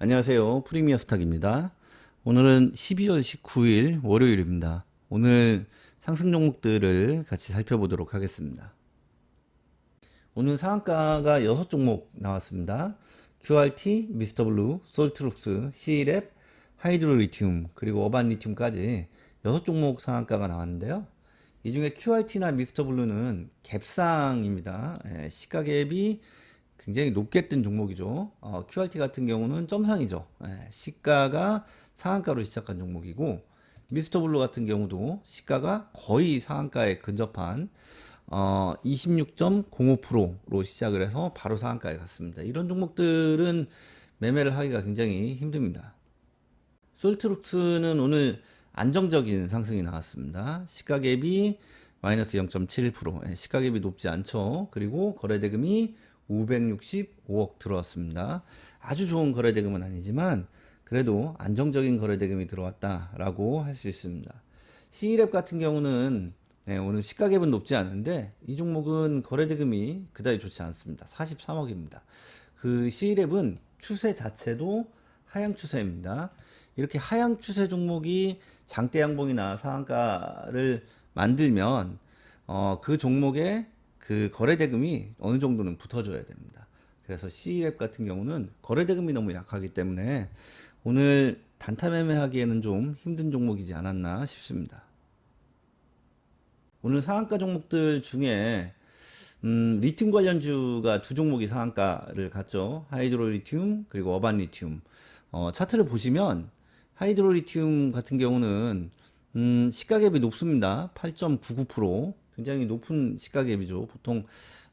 안녕하세요. 프리미어 스탁입니다. 오늘은 12월 19일 월요일입니다. 오늘 상승 종목들을 같이 살펴보도록 하겠습니다. 오늘 상한가가 6종목 나왔습니다. QRT, 미스터블루, 솔트룩스, C랩, 하이드로리튬, 그리고 어반리튬까지 6종목 상한가가 나왔는데요. 이 중에 QRT나 미스터블루는 갭상입니다. 시가갭이 굉장히 높게 뜬 종목이죠. QRT 같은 경우는 점상이죠. 시가가 상한가로 시작한 종목이고, 미스터블루 같은 경우도 시가가 거의 상한가에 근접한 26.05%로 시작을 해서 바로 상한가에 갔습니다. 이런 종목들은 매매를 하기가 굉장히 힘듭니다. 솔트룩스는 오늘 안정적인 상승이 나왔습니다. 시가갭이 마이너스 0.71%, 시가갭이 높지 않죠. 그리고 거래대금이 565억 들어왔습니다. 아주 좋은 거래대금은 아니지만 그래도 안정적인 거래대금이 들어왔다라고 할 수 있습니다. C랩 같은 경우는 오늘 시가갭은 높지 않은데 이 종목은 거래대금이 그다지 좋지 않습니다. 43억입니다. 그 C랩은 추세 자체도 하향 추세입니다. 이렇게 하향 추세 종목이 장대 양봉이나 상한가를 만들면 그 종목에 그 거래대금이 어느 정도는 붙어줘야 됩니다. 그래서 C랩 같은 경우는 거래대금이 너무 약하기 때문에 오늘 단타 매매하기에는 좀 힘든 종목이지 않았나 싶습니다. 오늘 상한가 종목들 중에 리튬 관련주가 두 종목이 상한가를 갔죠. 하이드로리튬 그리고 어반리튬. 차트를 보시면 하이드로리튬 같은 경우는 시가갭이 높습니다. 8.99%. 굉장히 높은 시가갭이죠. 보통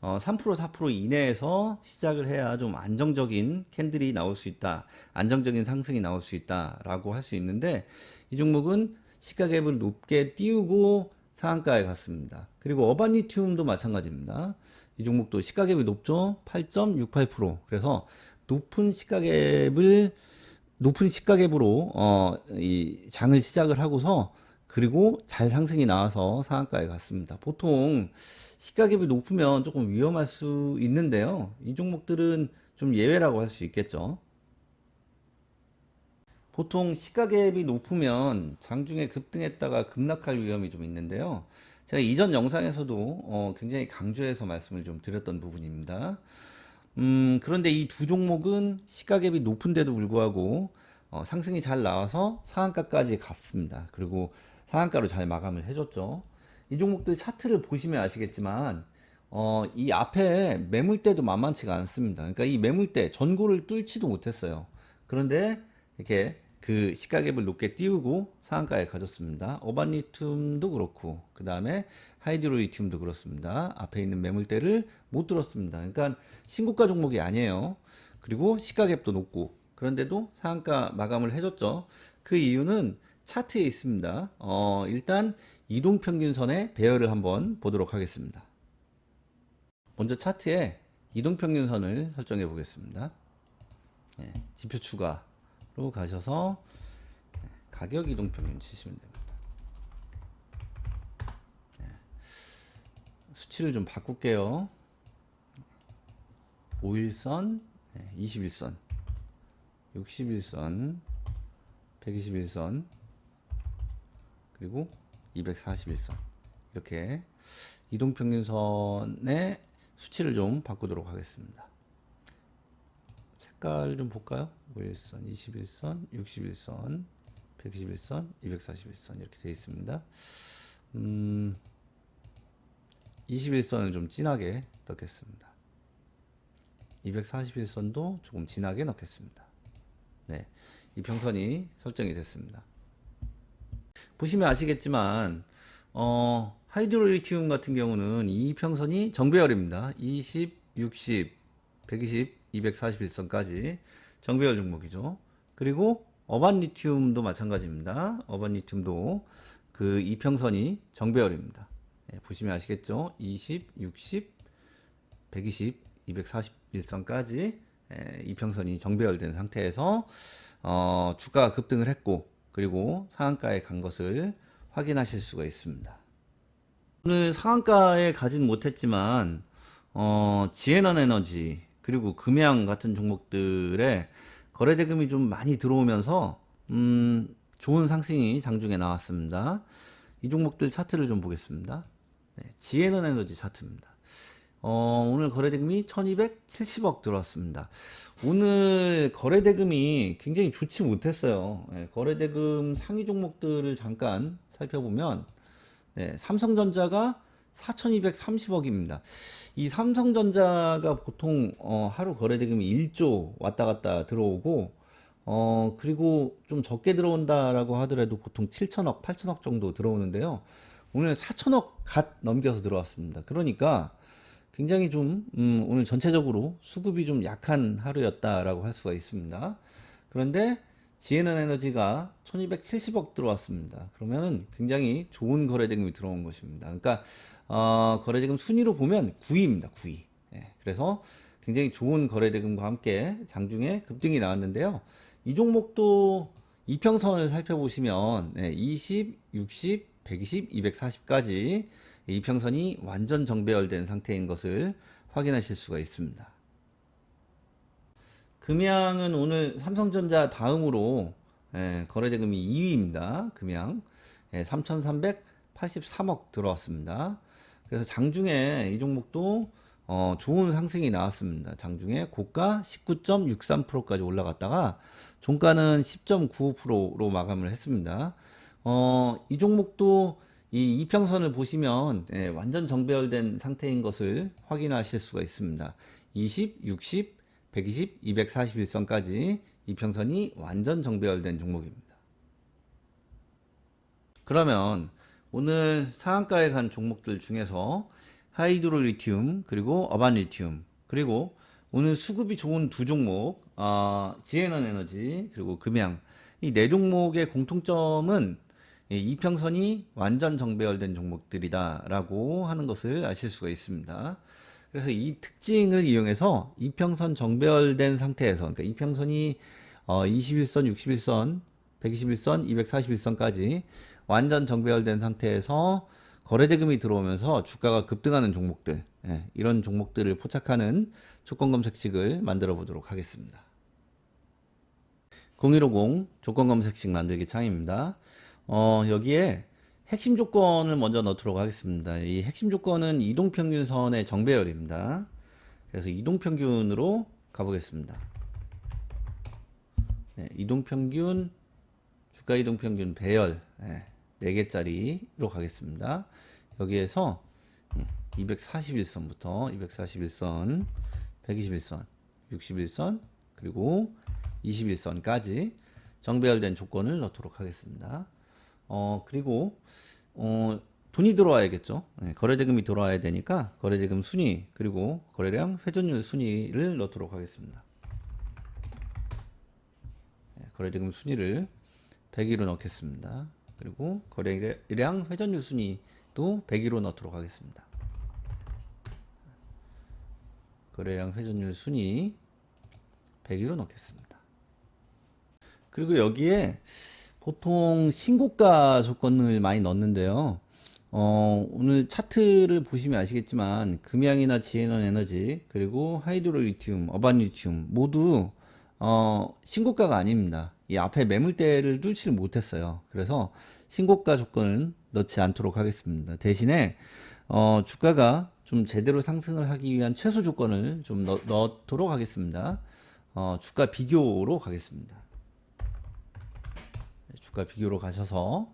3% 4% 이내에서 시작을 해야 좀 안정적인 캔들이 나올 수 있다. 안정적인 상승이 나올 수 있다라고 할 수 있는데 이 종목은 시가갭을 높게 띄우고 상한가에 갔습니다. 그리고 어반리튬도 마찬가지입니다. 이 종목도 시가갭이 높죠. 8.68%. 그래서 높은 시가갭으로 이 장을 시작을 하고서 그리고 잘 상승이 나와서 상한가에 갔습니다. 보통 시가갭이 높으면 조금 위험할 수 있는데요. 이 종목들은 좀 예외라고 할 수 있겠죠. 보통 시가갭이 높으면 장중에 급등했다가 급락할 위험이 좀 있는데요. 제가 이전 영상에서도 굉장히 강조해서 말씀을 좀 드렸던 부분입니다. 그런데 이 두 종목은 시가갭이 높은데도 불구하고 상승이 잘 나와서 상한가까지 갔습니다. 그리고 상한가로 잘 마감을 해줬죠. 이 종목들 차트를 보시면 아시겠지만 이 앞에 매물대도 만만치가 않습니다. 그러니까 이 매물대 전고를 뚫지도 못했어요. 그런데 이렇게 그 시가갭을 높게 띄우고 상한가에 가졌습니다. 어반리튬도 그렇고 그 다음에 하이드로리튬도 그렇습니다. 앞에 있는 매물대를 못 뚫었습니다. 그러니까 신고가 종목이 아니에요. 그리고 시가갭도 높고 그런데도 상한가 마감을 해줬죠. 그 이유는 차트에 있습니다. 일단 이동평균선의 배열을 한번 보도록 하겠습니다. 먼저 차트에 이동평균선을 설정해 보겠습니다. 지표 추가로 가셔서 가격 이동평균 치시면 됩니다. 수치를 좀 바꿀게요. 5일선, 21선, 61선, 121선, 그리고 241선. 이렇게 이동평균선의 수치를 좀 바꾸도록 하겠습니다. 색깔 좀 볼까요? 5일선, 21선, 61선, 121선, 241선 이렇게 되어 있습니다. 21선을 좀 진하게 넣겠습니다. 241선도 조금 진하게 넣겠습니다. 네, 이 평선이 설정이 됐습니다. 보시면 아시겠지만 하이드로리튬 같은 경우는 이 평선이 정배열입니다. 20, 60, 120, 241선까지 정배열 종목이죠. 그리고 어반리튬도 마찬가지입니다. 어반리튬도 그 이평선이 정배열입니다. 보시면 아시겠죠? 20, 60, 120, 241선까지 이평선이 정배열된 상태에서 주가가 급등을 했고 그리고 상한가에 간 것을 확인하실 수가 있습니다. 오늘 상한가에 가진 못했지만 지에넌 에너지 그리고 금양 같은 종목들의 거래대금이 좀 많이 들어오면서 좋은 상승이 장중에 나왔습니다. 이 종목들 차트를 좀 보겠습니다. 네, 지에넌 에너지 차트입니다. 오늘 거래대금이 1270억 들어왔습니다. 오늘 거래대금이 굉장히 좋지 못했어요. 네, 거래대금 상위 종목들을 잠깐 살펴보면 네, 삼성전자가 4230억입니다. 이 삼성전자가 보통 하루 거래대금이 1조 왔다 갔다 들어오고 그리고 좀 적게 들어온다라고 하더라도 보통 7천억, 8천억 정도 들어오는데요. 오늘 4천억 갓 넘겨서 들어왔습니다. 그러니까 굉장히 좀 오늘 전체적으로 수급이 좀 약한 하루였다라고 할 수가 있습니다. 그런데 지에넌 에너지가 1270억 들어왔습니다. 그러면은 굉장히 좋은 거래대금이 들어온 것입니다. 그러니까 거래대금 순위로 보면 9위입니다. 9위. 예, 그래서 굉장히 좋은 거래대금과 함께 장중에 급등이 나왔는데요. 이 종목도 이평선을 살펴보시면 20, 60, 120, 240까지 이평선이 완전 정배열된 상태인 것을 확인하실 수가 있습니다. 금양은 오늘 삼성전자 다음으로 거래대금이 2위입니다. 금양 3,383억 들어왔습니다. 그래서 장중에 이 종목도 좋은 상승이 나왔습니다. 장중에 고가 19.63%까지 올라갔다가 종가는 10.95%로 마감을 했습니다. 이 종목도 이 이평선을 보시면 완전 정배열된 상태인 것을 확인하실 수가 있습니다. 20, 60, 120, 241선까지 이평선이 완전 정배열된 종목입니다. 그러면 오늘 상한가에 간 종목들 중에서 하이드로리튬 그리고 어반리튬 그리고 오늘 수급이 좋은 두 종목 지에넌 에너지 그리고 금양 이 네 종목의 공통점은 이평선이 완전 정배열된 종목들이다 라고 하는 것을 아실 수가 있습니다. 그래서 이 특징을 이용해서 이평선 정배열된 상태에서 그러니까 이평선이 21선, 61선, 121선, 241선까지 완전 정배열된 상태에서 거래대금이 들어오면서 주가가 급등하는 종목들 이런 종목들을 포착하는 조건 검색식을 만들어 보도록 하겠습니다. 0150 조건 검색식 만들기 창입니다. 여기에 핵심 조건을 먼저 넣도록 하겠습니다. 이 핵심 조건은 이동평균선의 정배열입니다. 그래서 이동평균으로 가보겠습니다. 네, 이동평균, 주가 이동평균 배열 4개짜리로 가겠습니다. 여기에서 241선부터 241선, 121선, 61선, 그리고 21선까지 정배열된 조건을 넣도록 하겠습니다. 그리고 돈이 들어와야겠죠. 거래대금이 들어와야 되니까 거래대금 순위 그리고 거래량 회전율 순위를 넣도록 하겠습니다. 거래대금 순위를 100위로 넣겠습니다. 그리고 거래량 회전율 순위도 100위로 넣도록 하겠습니다. 거래량 회전율 순위 100위로 넣겠습니다. 그리고 여기에 보통 신고가 조건을 많이 넣는데요. 오늘 차트를 보시면 아시겠지만 금양이나 지에넌 에너지 그리고 하이드로리튬, 어반리튬 모두 신고가가 아닙니다. 이 앞에 매물대를 뚫지를 못했어요. 그래서 신고가 조건을 넣지 않도록 하겠습니다. 대신에 주가가 좀 제대로 상승을 하기 위한 최소 조건을 좀 넣도록 하겠습니다. 주가 비교로 가겠습니다. 주가 비교로 가셔서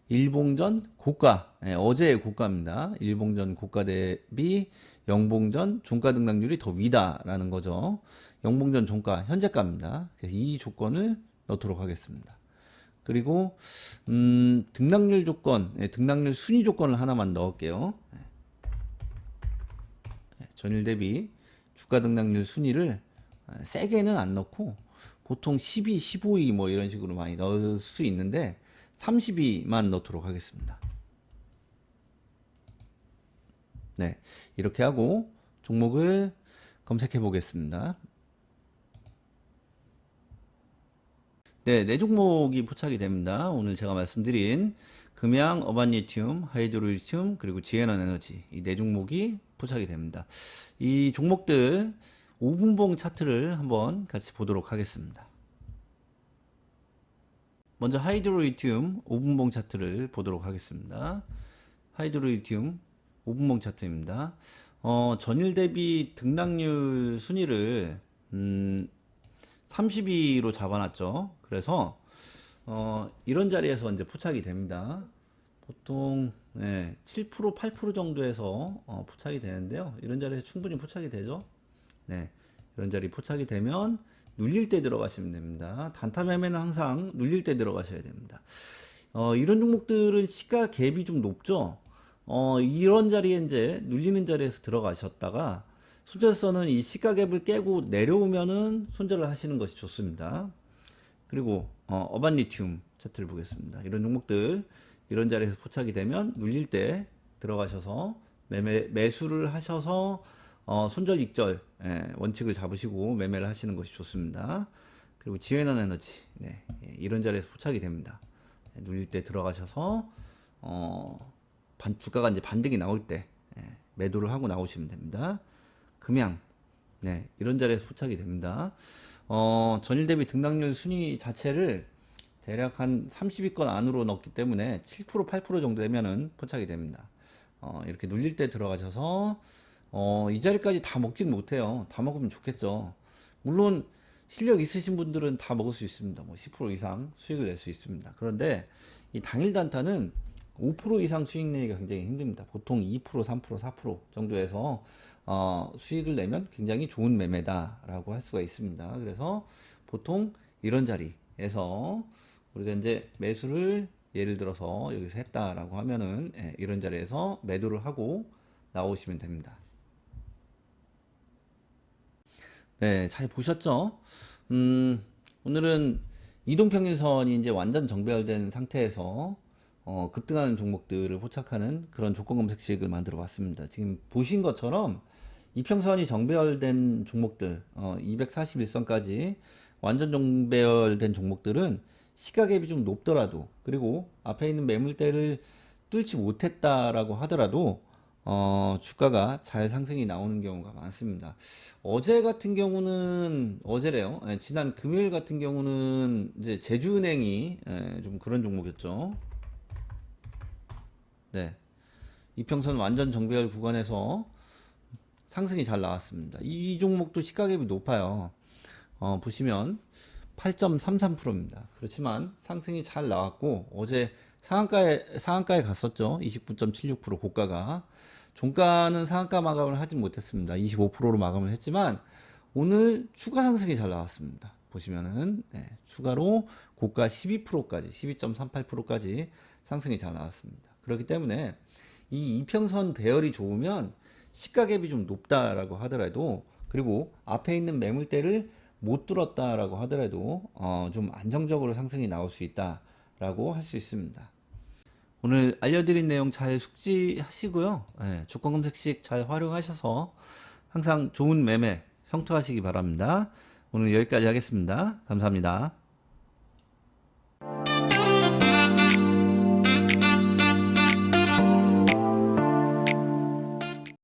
일봉전 고가 어제의 고가입니다. 일봉전 고가 대비 영봉전 종가 등락률이 더 위다라는 거죠. 영봉전 종가 현재가입니다. 그래서 이 조건을 넣도록 하겠습니다. 그리고 등락률 조건, 등락률 순위 조건을 하나만 넣을게요. 전일 대비 주가 등락률 순위를 세게는 안 넣고 보통 12, 15위 뭐 이런 식으로 많이 넣을 수 있는데 30위만 넣도록 하겠습니다. 네, 이렇게 하고 종목을 검색해 보겠습니다. 네, 네 종목이 포착이 됩니다. 오늘 제가 말씀드린 금양, 어반리튬, 하이드로리튬, 그리고 지에넌 에너지 이 네 종목이 포착이 됩니다. 이 종목들 5분봉 차트를 한번 같이 보도록 하겠습니다. 먼저 하이드로리튬 5분봉 차트를 보도록 하겠습니다. 하이드로리튬 5분봉 차트입니다. 전일 대비 등락률 순위를 32로 잡아놨죠. 그래서 이런 자리에서 이제 포착이 됩니다. 보통 7% 8% 정도에서 포착이 되는데요. 이런 자리에서 충분히 포착이 되죠. 네, 이런 자리 포착이 되면 눌릴 때 들어가시면 됩니다. 단타 매매는 항상 눌릴 때 들어가셔야 됩니다. 이런 종목들은 시가 갭이 좀 높죠. 이런 자리에 이제 눌리는 자리에서 들어가셨다가 손절선은 이 시가 갭을 깨고 내려오면은 손절을 하시는 것이 좋습니다. 그리고 어반리튬 차트를 보겠습니다. 이런 종목들 이런 자리에서 포착이 되면 눌릴 때 들어가셔서 매수를 하셔서 손절 익절 원칙을 잡으시고 매매를 하시는 것이 좋습니다. 그리고 지웨넌 에너지 이런 자리에서 포착이 됩니다. 눌릴 때 들어가셔서 주가가 이제 반등이 나올 때 매도를 하고 나오시면 됩니다. 금양 이런 자리에서 포착이 됩니다. 전일 대비 등락률 순위 자체를 대략 한 30위권 안으로 넣기 때문에 7% 8% 정도 되면은 포착이 됩니다. 이렇게 눌릴 때 들어가셔서 이 자리까지 다 먹진 못해요. 다 먹으면 좋겠죠. 물론 실력 있으신 분들은 다 먹을 수 있습니다. 뭐 10% 이상 수익을 낼 수 있습니다. 그런데 이 당일 단타는 5% 이상 수익 내기가 굉장히 힘듭니다. 보통 2%, 3%, 4% 정도에서 수익을 내면 굉장히 좋은 매매다라고 할 수가 있습니다. 그래서 보통 이런 자리에서 우리가 이제 매수를 예를 들어서 여기서 했다라고 하면은 이런 자리에서 매도를 하고 나오시면 됩니다. 네, 잘 보셨죠? 오늘은 이동평균선이 이제 완전 정배열된 상태에서 급등하는 종목들을 포착하는 그런 조건 검색식을 만들어 봤습니다. 지금 보신 것처럼 이평선이 정배열된 종목들 241선까지 완전 정배열된 종목들은 시가갭이 좀 높더라도 그리고 앞에 있는 매물대를 뚫지 못했다라고 하더라도 주가가 잘 상승이 나오는 경우가 많습니다. 어제 같은 경우는 어제래요. 지난 금요일 같은 경우는 이제 제주은행이 좀 그런 종목이었죠. 네, 이평선 완전 정배열 구간에서 상승이 잘 나왔습니다. 이 종목도 시가갭이 높아요. 보시면 8.33%입니다. 그렇지만 상승이 잘 나왔고 어제 상한가에 갔었죠. 29.76% 고가가. 종가는 상한가 마감을 하지 못했습니다. 25%로 마감을 했지만 오늘 추가 상승이 잘 나왔습니다. 보시면은 추가로 고가 12%까지 12.38%까지 상승이 잘 나왔습니다. 그렇기 때문에 이 이평선 배열이 좋으면 시가갭이 좀 높다라고 하더라도 그리고 앞에 있는 매물대를 못 뚫었다라고 하더라도 좀 안정적으로 상승이 나올 수 있다라고 할 수 있습니다. 오늘 알려드린 내용 잘 숙지하시고요. 조건 검색식 잘 활용하셔서 항상 좋은 매매 성투하시기 바랍니다. 오늘 여기까지 하겠습니다. 감사합니다.